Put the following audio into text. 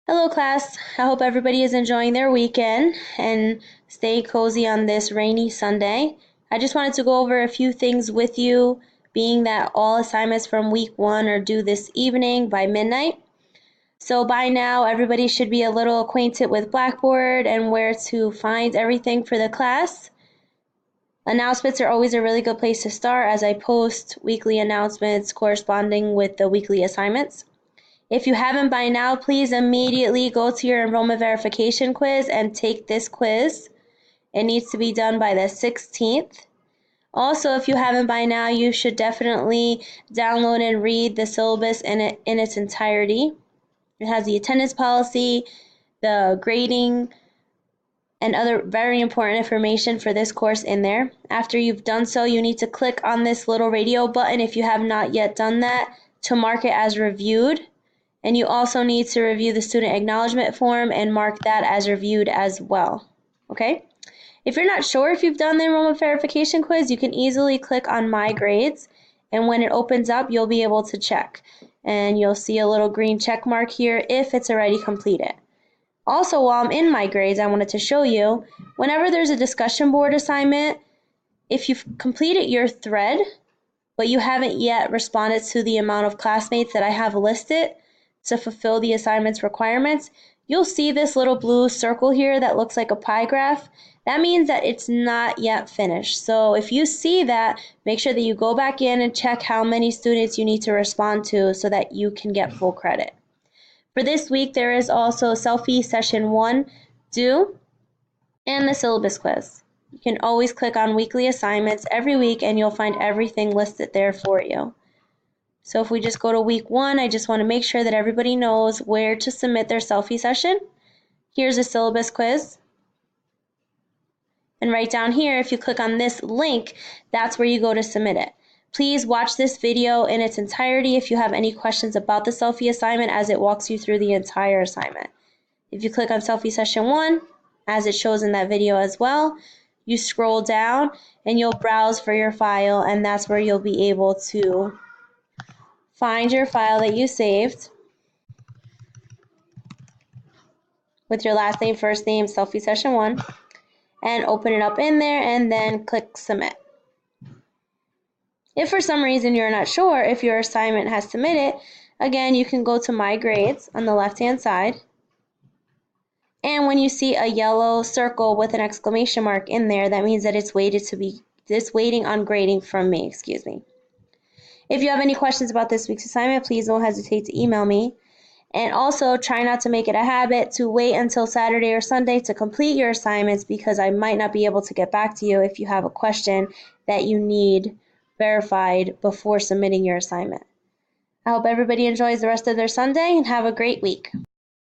Hello class, I hope everybody is enjoying their weekend and stay cozy on this rainy Sunday. I just wanted to go over a few things with you, being that all assignments from week 1 are due this evening by midnight. So by now everybody should be a little acquainted with Blackboard and where to find everything for the class. Announcements are always a really good place to start as I post weekly announcements corresponding with the weekly assignments. If you haven't by now, please immediately go to your enrollment verification quiz and take this quiz. It needs to be done by the 16th. Also, if you haven't by now, you should definitely download and read the syllabus in its entirety. It has the attendance policy, the grading, and other very important information for this course in there. After you've done so, you need to click on this little radio button if you have not yet done that to mark it as reviewed. And you also need to review the student acknowledgement form and mark that as reviewed as well. Okay? If you're not sure if you've done the enrollment verification quiz, you can easily click on My Grades, and when it opens up, you'll be able to check. And you'll see a little green check mark here if it's already completed. Also, while I'm in My Grades, I wanted to show you, whenever there's a discussion board assignment, if you've completed your thread, but you haven't yet responded to the amount of classmates that I have listed to fulfill the assignment's requirements, you'll see this little blue circle here that looks like a pie graph. That means that it's not yet finished. So if you see that, make sure that you go back in and check how many students you need to respond to so that you can get full credit. For this week, there is also Selfie Session 1 due and the syllabus quiz. You can always click on weekly assignments every week and you'll find everything listed there for you. So if we just go to week 1, I just want to make sure that everybody knows where to submit their selfie session. Here's a syllabus quiz. And right down here, if you click on this link, that's where you go to submit it. Please watch this video in its entirety if you have any questions about the selfie assignment as it walks you through the entire assignment. If you click on selfie session 1, as it shows in that video as well, you scroll down and you'll browse for your file, and that's where you'll be able to find your file that you saved with your last name, first name, selfie session 1, and open it up in there and then click submit. If for some reason you're not sure if your assignment has submitted, again, you can go to My Grades on the left-hand side, and when you see a yellow circle with an exclamation mark in there, that means that it's waiting on grading from me, If you have any questions about this week's assignment, please don't hesitate to email me. And also, try not to make it a habit to wait until Saturday or Sunday to complete your assignments because I might not be able to get back to you if you have a question that you need verified before submitting your assignment. I hope everybody enjoys the rest of their Sunday and have a great week.